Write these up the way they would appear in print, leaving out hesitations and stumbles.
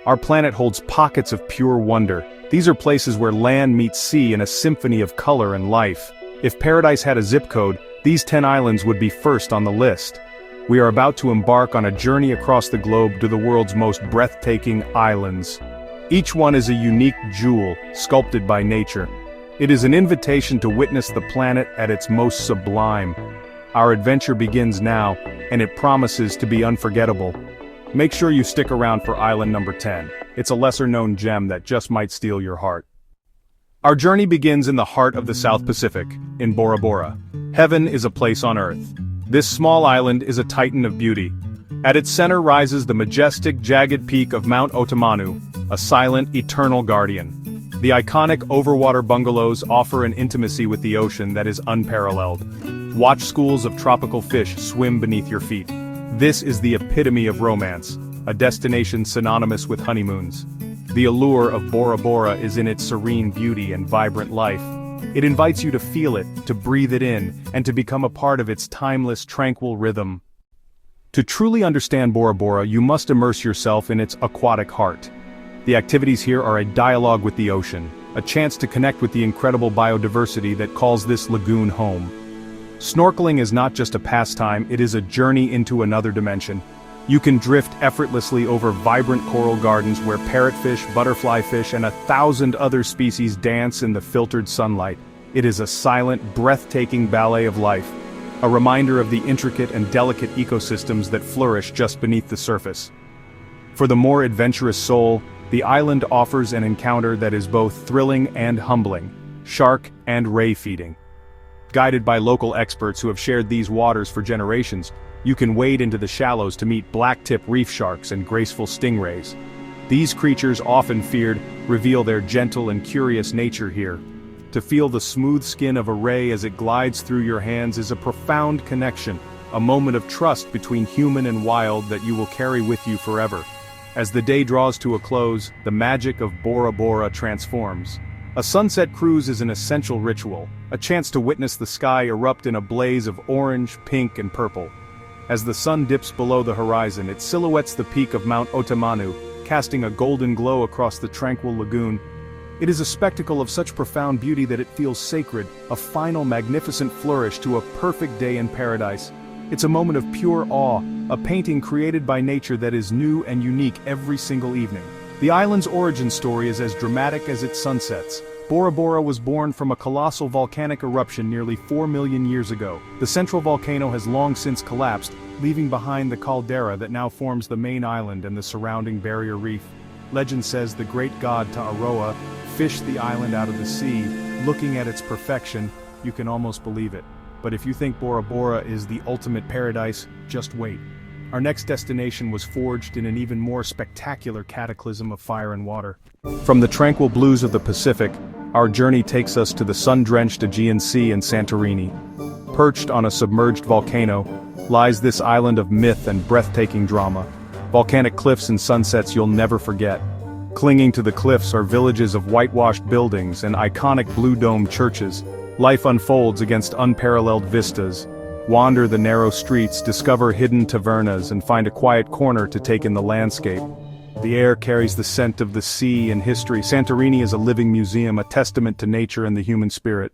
Our planet holds pockets of pure wonder. These are places where land meets sea in a symphony of color and life. If paradise had a zip code, these 10 islands would be first on the list. We are about to embark on a journey across the globe to the world's most breathtaking islands. Each one is a unique jewel, sculpted by nature. It is an invitation to witness the planet at its most sublime. Our adventure begins now, and it promises to be unforgettable. Make sure you stick around for island number 10. It's a lesser-known gem that just might steal your heart. Our journey begins in the heart of the South Pacific, in Bora Bora. Heaven is a place on Earth. This small island is a titan of beauty. At its center rises the majestic, jagged peak of Mount Otomanu, a silent, eternal guardian. The iconic overwater bungalows offer an intimacy with the ocean that is unparalleled. Watch schools of tropical fish swim beneath your feet. This is the epitome of romance, a destination synonymous with honeymoons. The allure of Bora Bora is in its serene beauty and vibrant life. It invites you to feel it, to breathe it in, and to become a part of its timeless, tranquil rhythm. To truly understand Bora Bora, you must immerse yourself in its aquatic heart. The activities here are a dialogue with the ocean, a chance to connect with the incredible biodiversity that calls this lagoon home. Snorkeling is not just a pastime, it is a journey into another dimension. You can drift effortlessly over vibrant coral gardens where parrotfish, butterflyfish, and 1,000 other species dance in the filtered sunlight. It is a silent, breathtaking ballet of life, a reminder of the intricate and delicate ecosystems that flourish just beneath the surface. For the more adventurous soul, the island offers an encounter that is both thrilling and humbling, shark and ray feeding. Guided by local experts who have shared these waters for generations, you can wade into the shallows to meet blacktip reef sharks and graceful stingrays. These creatures, often feared, reveal their gentle and curious nature here. To feel the smooth skin of a ray as it glides through your hands is a profound connection, a moment of trust between human and wild that you will carry with you forever. As the day draws to a close, the magic of Bora Bora transforms. A sunset cruise is an essential ritual, a chance to witness the sky erupt in a blaze of orange, pink, and purple. As the sun dips below the horizon, it silhouettes the peak of Mount Otomanu, casting a golden glow across the tranquil lagoon. It is a spectacle of such profound beauty that it feels sacred, a final magnificent flourish to a perfect day in paradise. It's a moment of pure awe, a painting created by nature that is new and unique every single evening. The island's origin story is as dramatic as its sunsets. Bora Bora was born from a colossal volcanic eruption nearly 4 million years ago. The central volcano has long since collapsed, leaving behind the caldera that now forms the main island and the surrounding barrier reef. Legend says the great god Ta'aroa fished the island out of the sea. Looking at its perfection, you can almost believe it. But if you think Bora Bora is the ultimate paradise, just wait. Our next destination was forged in an even more spectacular cataclysm of fire and water. From the tranquil blues of the Pacific, our journey takes us to the sun-drenched Aegean Sea in Santorini. Perched on a submerged volcano, lies this island of myth and breathtaking drama. Volcanic cliffs and sunsets you'll never forget. Clinging to the cliffs are villages of whitewashed buildings and iconic blue-domed churches. Life unfolds against unparalleled vistas. Wander the narrow streets, discover hidden tavernas, and find a quiet corner to take in the landscape. The air carries the scent of the sea and history. Santorini is a living museum, a testament to nature and the human spirit.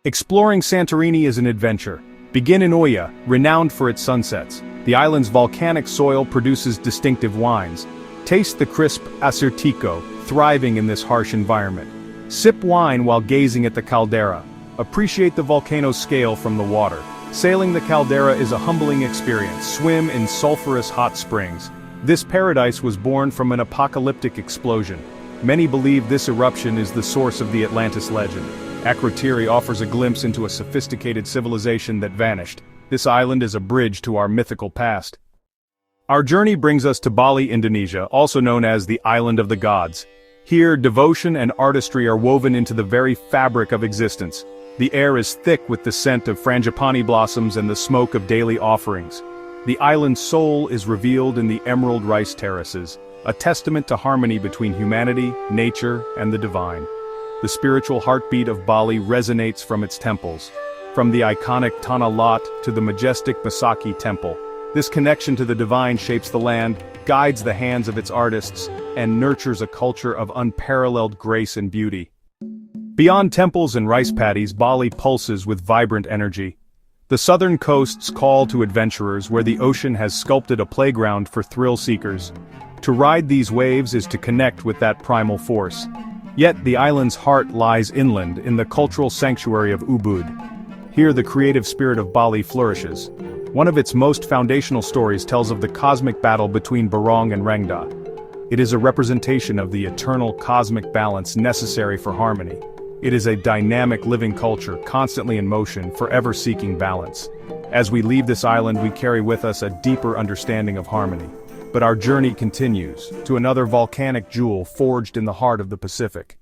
Exploring Santorini is an adventure. Begin in Oia, renowned for its sunsets. The island's volcanic soil produces distinctive wines. Taste the crisp Assyrtiko, thriving in this harsh environment. Sip wine while gazing at the caldera. Appreciate the volcano's scale from the water. Sailing the caldera is a humbling experience. Swim in sulfurous hot springs. This paradise was born from an apocalyptic explosion. Many believe this eruption is the source of the Atlantis legend. Akrotiri offers a glimpse into a sophisticated civilization that vanished. This island is a bridge to our mythical past. Our journey brings us to Bali, Indonesia, also known as the Island of the Gods. Here, devotion and artistry are woven into the very fabric of existence. The air is thick with the scent of frangipani blossoms and the smoke of daily offerings. The island's soul is revealed in the emerald rice terraces, a testament to harmony between humanity, nature, and the divine. The spiritual heartbeat of Bali resonates from its temples. From the iconic Tanah Lot to the majestic Besaki Temple, This connection to the divine shapes the land, guides the hands of its artists, and nurtures a culture of unparalleled grace and beauty. Beyond temples and rice paddies, Bali pulses with vibrant energy. The southern coasts call to adventurers where the ocean has sculpted a playground for thrill seekers. To ride these waves is to connect with that primal force. Yet the island's heart lies inland in the cultural sanctuary of Ubud. Here the creative spirit of Bali flourishes. One of its most foundational stories tells of the cosmic battle between Barong and Rengda. It is a representation of the eternal cosmic balance necessary for harmony. It is a dynamic living culture, constantly in motion, forever seeking balance. As we leave this island, we carry with us a deeper understanding of harmony. But our journey continues, to another volcanic jewel forged in the heart of the Pacific.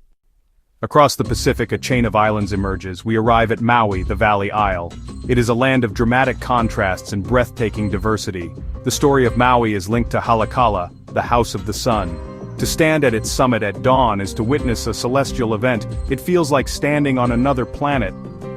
Across the Pacific, a chain of islands emerges. We arrive at Maui, the Valley Isle. It is a land of dramatic contrasts and breathtaking diversity. The story of Maui is linked to Halakala, the House of the Sun. To stand at its summit at dawn is to witness a celestial event. It feels like standing on another planet.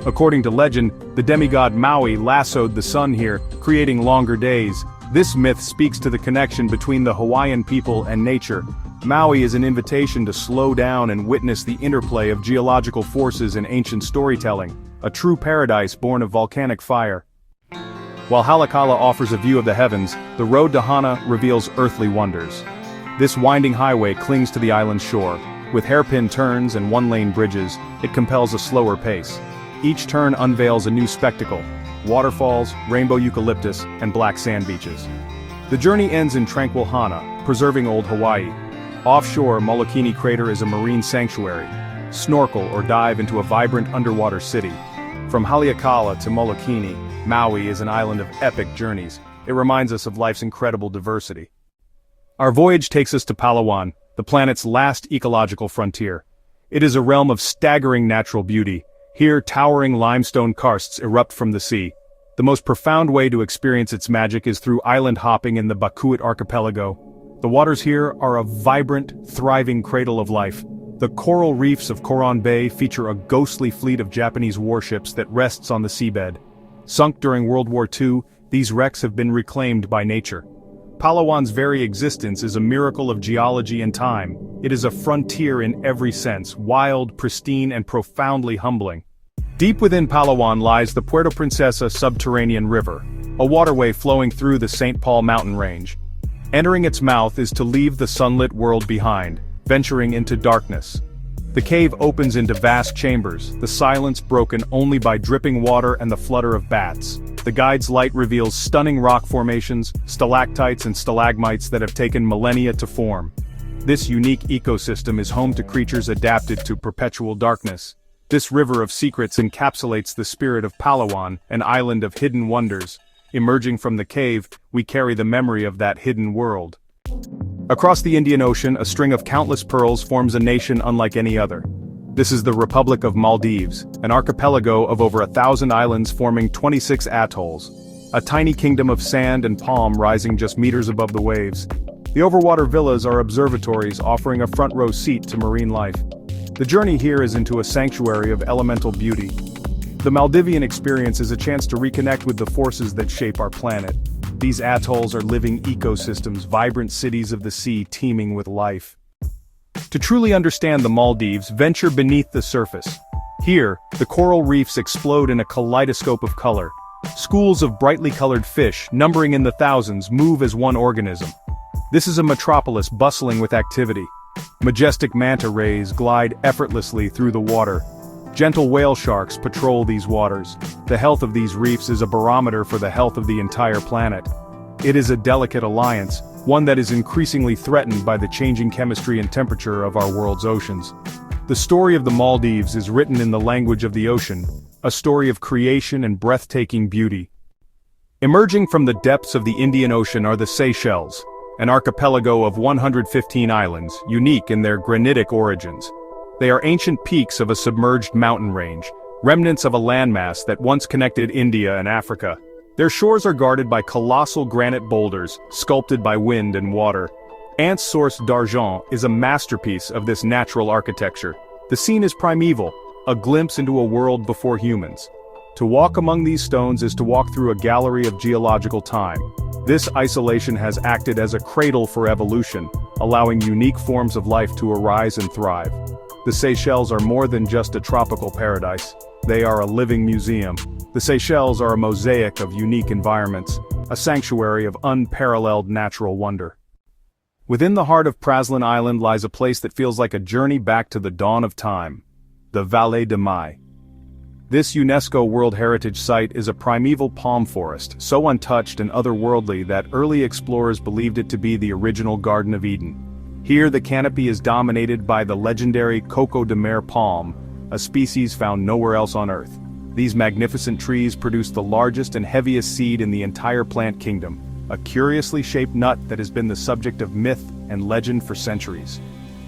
According to legend, the demigod Maui lassoed the sun here, creating longer days. This myth speaks to the connection between the Hawaiian people and nature. Maui is an invitation to slow down and witness the interplay of geological forces in ancient storytelling, a true paradise born of volcanic fire. While Halakala offers a view of the heavens, the road to Hana reveals earthly wonders. This winding highway clings to the island's shore. With hairpin turns and one-lane bridges, it compels a slower pace. Each turn unveils a new spectacle: waterfalls, rainbow eucalyptus, and black sand beaches. The journey ends in tranquil Hana, preserving old Hawaii. Offshore, Molokini Crater is a marine sanctuary. Snorkel or dive into a vibrant underwater city. From Haleakala to Molokini, Maui is an island of epic journeys. It reminds us of life's incredible diversity. Our voyage takes us to Palawan, the planet's last ecological frontier. It is a realm of staggering natural beauty. Here, towering limestone karsts erupt from the sea. The most profound way to experience its magic is through island hopping in the Bakuit archipelago. The waters here are a vibrant, thriving cradle of life. The coral reefs of Coron Bay feature a ghostly fleet of Japanese warships that rests on the seabed. Sunk during World War II, these wrecks have been reclaimed by nature. Palawan's very existence is a miracle of geology and time. It is a frontier in every sense, wild, pristine, and profoundly humbling. Deep within Palawan lies the Puerto Princesa subterranean river, a waterway flowing through the St. Paul mountain range. Entering its mouth is to leave the sunlit world behind, venturing into darkness. The cave opens into vast chambers, the silence broken only by dripping water and the flutter of bats. The guide's light reveals stunning rock formations, stalactites and stalagmites that have taken millennia to form. This unique ecosystem is home to creatures adapted to perpetual darkness. This river of secrets encapsulates the spirit of Palawan, an island of hidden wonders. Emerging from the cave, we carry the memory of that hidden world. Across the Indian Ocean, a string of countless pearls forms a nation unlike any other. This is the Republic of Maldives, an archipelago of over 1,000 islands forming 26 atolls. A tiny kingdom of sand and palm rising just meters above the waves. The overwater villas are observatories offering a front-row seat to marine life. The journey here is into a sanctuary of elemental beauty. The Maldivian experience is a chance to reconnect with the forces that shape our planet. These atolls are living ecosystems, vibrant cities of the sea teeming with life. To truly understand the Maldives, venture beneath the surface. Here, the coral reefs explode in a kaleidoscope of color. Schools of brightly colored fish, numbering in the thousands, move as one organism. This is a metropolis bustling with activity. Majestic manta rays glide effortlessly through the water. Gentle whale sharks patrol these waters. The health of these reefs is a barometer for the health of the entire planet. It is a delicate alliance, one that is increasingly threatened by the changing chemistry and temperature of our world's oceans. The story of the Maldives is written in the language of the ocean, a story of creation and breathtaking beauty. Emerging from the depths of the Indian Ocean are the Seychelles, an archipelago of 115 islands, unique in their granitic origins. They are ancient peaks of a submerged mountain range, remnants of a landmass that once connected India and Africa. Their shores are guarded by colossal granite boulders, sculpted by wind and water. Ant's Source d'Argent is a masterpiece of this natural architecture. The scene is primeval, a glimpse into a world before humans. To walk among these stones is to walk through a gallery of geological time. This isolation has acted as a cradle for evolution, allowing unique forms of life to arise and thrive. The Seychelles are more than just a tropical paradise. They are a living museum. The Seychelles are a mosaic of unique environments, a sanctuary of unparalleled natural wonder. Within the heart of Praslin Island lies a place that feels like a journey back to the dawn of time, the Vallée de Mai. This UNESCO World Heritage Site is a primeval palm forest, so untouched and otherworldly that early explorers believed it to be the original Garden of Eden. Here the canopy is dominated by the legendary Coco de Mer palm, a species found nowhere else on Earth. These magnificent trees produce the largest and heaviest seed in the entire plant kingdom, a curiously shaped nut that has been the subject of myth and legend for centuries.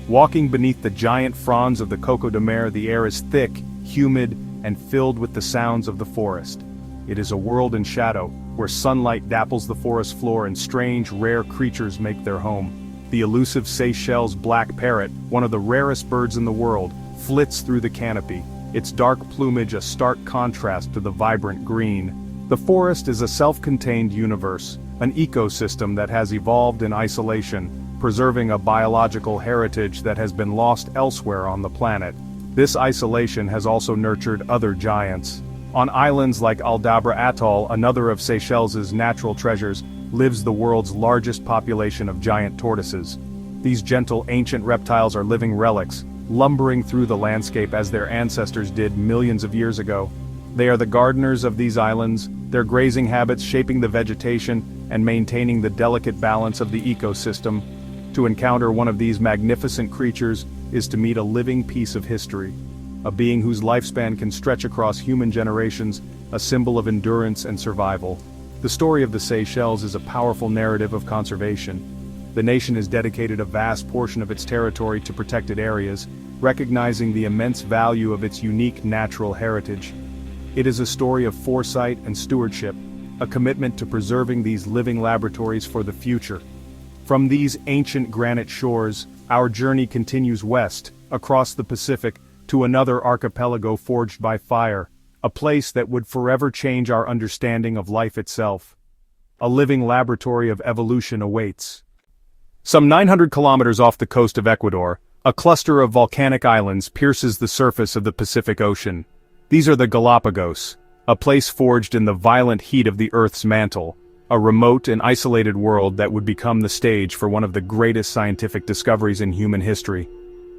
Walking beneath the giant fronds of the Coco de Mer, the air is thick, humid, and filled with the sounds of the forest. It is a world in shadow, where sunlight dapples the forest floor and strange, rare creatures make their home. The elusive Seychelles black parrot, one of the rarest birds in the world, flits through the canopy, its dark plumage a stark contrast to the vibrant green. The forest is a self-contained universe, an ecosystem that has evolved in isolation, preserving a biological heritage that has been lost elsewhere on the planet. This isolation has also nurtured other giants. On islands like Aldabra Atoll, another of Seychelles' natural treasures, lives the world's largest population of giant tortoises. These gentle ancient reptiles are living relics, lumbering through the landscape as their ancestors did millions of years ago. They are the gardeners of these islands, their grazing habits shaping the vegetation and maintaining the delicate balance of the ecosystem. To encounter one of these magnificent creatures is to meet a living piece of history, a being whose lifespan can stretch across human generations, a symbol of endurance and survival. The story of the Seychelles is a powerful narrative of conservation. The nation has dedicated a vast portion of its territory to protected areas, recognizing the immense value of its unique natural heritage. It is a story of foresight and stewardship, a commitment to preserving these living laboratories for the future. From these ancient granite shores, our journey continues west, across the Pacific, to another archipelago forged by fire, a place that would forever change our understanding of life itself. A living laboratory of evolution awaits. Some 900 kilometers off the coast of Ecuador, a cluster of volcanic islands pierces the surface of the Pacific Ocean. These are the Galápagos, a place forged in the violent heat of the Earth's mantle, a remote and isolated world that would become the stage for one of the greatest scientific discoveries in human history.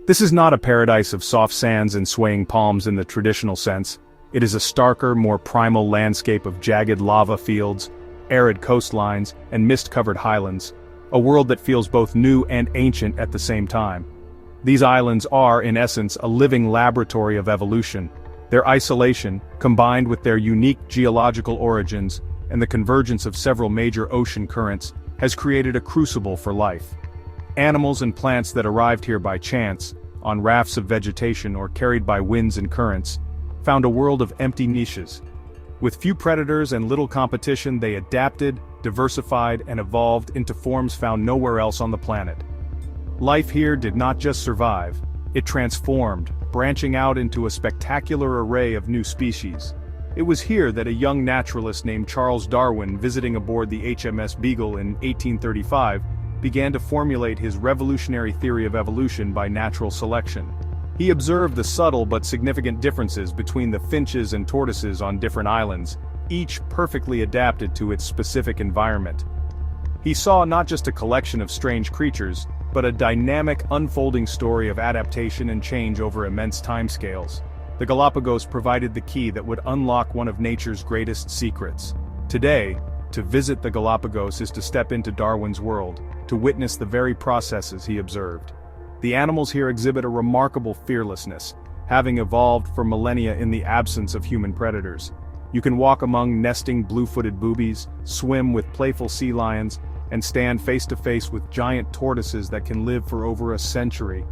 This is not a paradise of soft sands and swaying palms in the traditional sense. It is a starker, more primal landscape of jagged lava fields, arid coastlines, and mist-covered highlands, a world that feels both new and ancient at the same time. These islands are, in essence, a living laboratory of evolution. Their isolation, combined with their unique geological origins, and the convergence of several major ocean currents, has created a crucible for life. Animals and plants that arrived here by chance, on rafts of vegetation or carried by winds and currents, found a world of empty niches. With few predators and little competition, they adapted, diversified, and evolved into forms found nowhere else on the planet. Life here did not just survive, it transformed, branching out into a spectacular array of new species. It was here that a young naturalist named Charles Darwin, visiting aboard the HMS Beagle in 1835, began to formulate his revolutionary theory of evolution by natural selection. He observed the subtle but significant differences between the finches and tortoises on different islands, each perfectly adapted to its specific environment. He saw not just a collection of strange creatures, but a dynamic, unfolding story of adaptation and change over immense timescales. The Galápagos provided the key that would unlock one of nature's greatest secrets. Today, to visit the Galápagos is to step into Darwin's world, to witness the very processes he observed. The animals here exhibit a remarkable fearlessness, having evolved for millennia in the absence of human predators. You can walk among nesting blue-footed boobies, swim with playful sea lions, and stand face-to-face with giant tortoises that can live for over a century.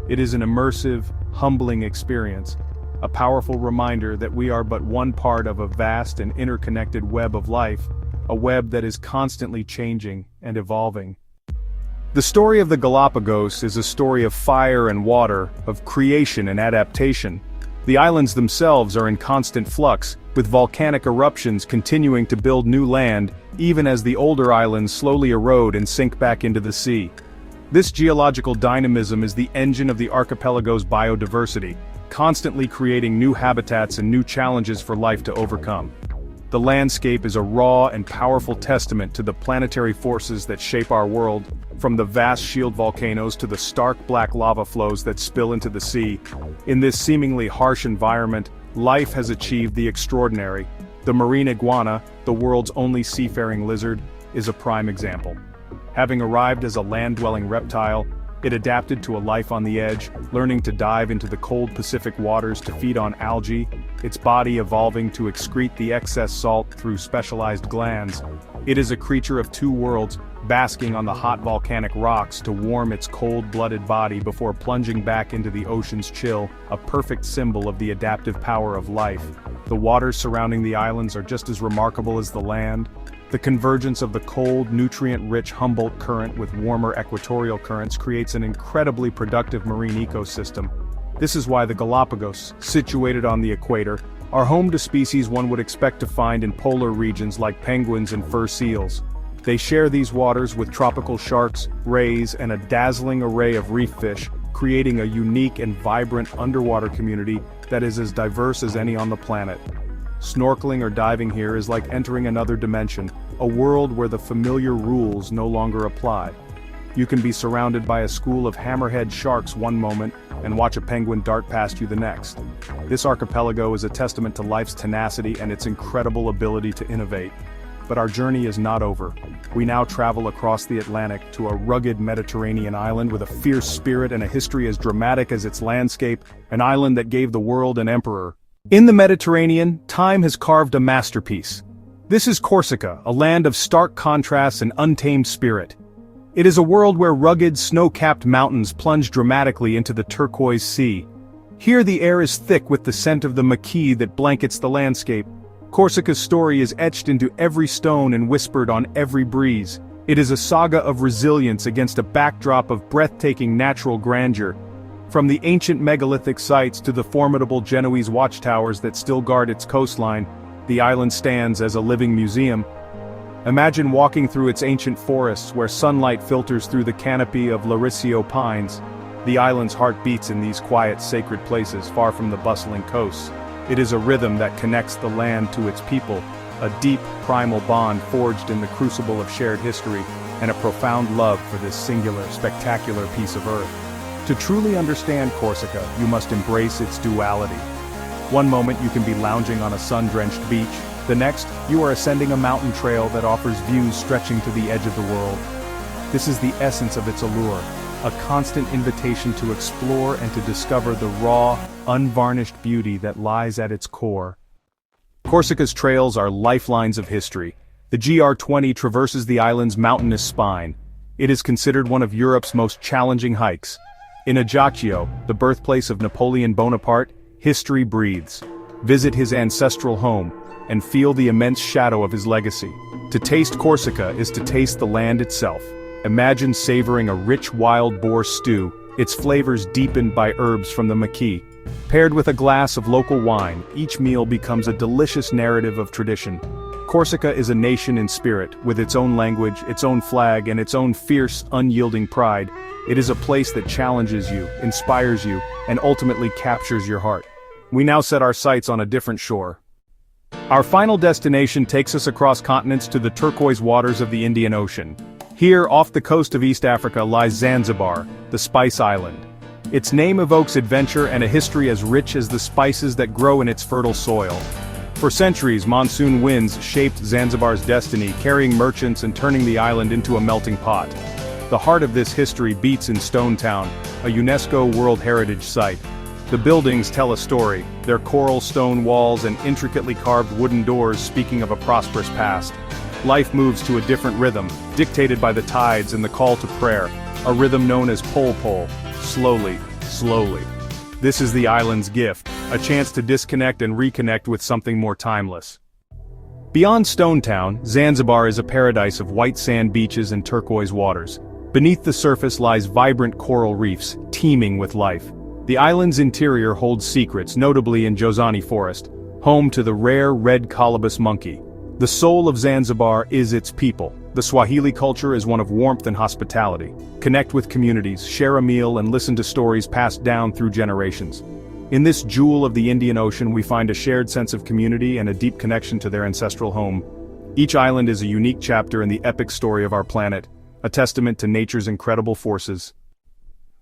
It is an immersive, humbling experience, a powerful reminder that we are but one part of a vast and interconnected web of life, a web that is constantly changing and evolving. The story of the Galápagos is a story of fire and water, of creation and adaptation. The islands themselves are in constant flux, with volcanic eruptions continuing to build new land, even as the older islands slowly erode and sink back into the sea. This geological dynamism is the engine of the archipelago's biodiversity, constantly creating new habitats and new challenges for life to overcome. The landscape is a raw and powerful testament to the planetary forces that shape our world, from the vast shield volcanoes to the stark black lava flows that spill into the sea. In this seemingly harsh environment, life has achieved the extraordinary. The marine iguana, the world's only seafaring lizard, is a prime example. Having arrived as a land-dwelling reptile, it adapted to a life on the edge, learning to dive into the cold Pacific waters to feed on algae, its body evolving to excrete the excess salt through specialized glands. It is a creature of two worlds, basking on the hot volcanic rocks to warm its cold-blooded body before plunging back into the ocean's chill, a perfect symbol of the adaptive power of life. The waters surrounding the islands are just as remarkable as the land. The convergence of the cold, nutrient-rich Humboldt Current with warmer equatorial currents creates an incredibly productive marine ecosystem. This is why the Galápagos, situated on the equator, are home to species one would expect to find in polar regions like penguins and fur seals. They share these waters with tropical sharks, rays, and a dazzling array of reef fish, creating a unique and vibrant underwater community that is as diverse as any on the planet. Snorkeling or diving here is like entering another dimension, a world where the familiar rules no longer apply. You can be surrounded by a school of hammerhead sharks one moment, and watch a penguin dart past you the next. This archipelago is a testament to life's tenacity and its incredible ability to innovate. But our journey is not over. We now travel across the Atlantic to a rugged Mediterranean island with a fierce spirit and a history as dramatic as its landscape, an island that gave the world an emperor. In the Mediterranean, time has carved a masterpiece. This is Corsica, a land of stark contrasts and untamed spirit. It is a world where rugged, snow-capped mountains plunge dramatically into the turquoise sea. Here the air is thick with the scent of the maquis that blankets the landscape. Corsica's story is etched into every stone and whispered on every breeze. It is a saga of resilience against a backdrop of breathtaking natural grandeur. From the ancient megalithic sites to the formidable Genoese watchtowers that still guard its coastline, the island stands as a living museum. Imagine walking through its ancient forests where sunlight filters through the canopy of Lauricio pines. The island's heart beats in these quiet, sacred places far from the bustling coasts. It is a rhythm that connects the land to its people, a deep, primal bond forged in the crucible of shared history, and a profound love for this singular, spectacular piece of earth. To truly understand Corsica, you must embrace its duality. One moment you can be lounging on a sun-drenched beach, the next, you are ascending a mountain trail that offers views stretching to the edge of the world. This is the essence of its allure, a constant invitation to explore and to discover the raw, unvarnished beauty that lies at its core. Corsica's trails are lifelines of history. The GR20 traverses the island's mountainous spine. It is considered one of Europe's most challenging hikes. In Ajaccio, the birthplace of Napoleon Bonaparte, history breathes. Visit his ancestral home, and feel the immense shadow of his legacy. To taste Corsica is to taste the land itself. Imagine savoring a rich wild boar stew, its flavors deepened by herbs from the maquis. Paired with a glass of local wine, each meal becomes a delicious narrative of tradition. Corsica is a nation in spirit, with its own language, its own flag, and its own fierce, unyielding pride. It is a place that challenges you, inspires you, and ultimately captures your heart. We now set our sights on a different shore. Our final destination takes us across continents to the turquoise waters of the Indian Ocean. Here, off the coast of East Africa, lies Zanzibar, the Spice Island. Its name evokes adventure and a history as rich as the spices that grow in its fertile soil. For centuries, monsoon winds shaped Zanzibar's destiny, carrying merchants and turning the island into a melting pot. The heart of this history beats in Stone Town, a UNESCO World Heritage Site. The buildings tell a story, their coral stone walls and intricately carved wooden doors speaking of a prosperous past. Life moves to a different rhythm, dictated by the tides and the call to prayer, a rhythm known as pole, slowly, slowly. This is the island's gift, a chance to disconnect and reconnect with something more timeless. Beyond Stone Town, Zanzibar is a paradise of white sand beaches and turquoise waters. Beneath the surface lies vibrant coral reefs, teeming with life. The island's interior holds secrets, notably in Jozani Forest, home to the rare red colobus monkey. The soul of Zanzibar is its people. The Swahili culture is one of warmth and hospitality. Connect with communities, share a meal, and listen to stories passed down through generations. In this jewel of the Indian Ocean, we find a shared sense of community and a deep connection to their ancestral home. Each island is a unique chapter in the epic story of our planet, a testament to nature's incredible forces.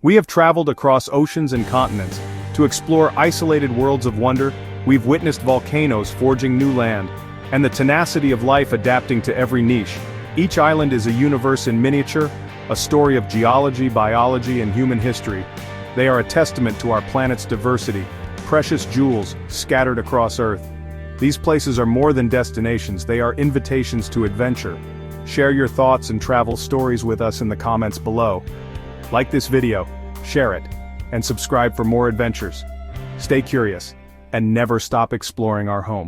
We have traveled across oceans and continents to explore isolated worlds of wonder. We've witnessed volcanoes forging new land, and the tenacity of life adapting to every niche. Each island is a universe in miniature, a story of geology, biology, and human history. They are a testament to our planet's diversity, precious jewels scattered across Earth. These places are more than destinations, they are invitations to adventure. Share your thoughts and travel stories with us in the comments below. Like this video, share it, and subscribe for more adventures. Stay curious, and never stop exploring our home.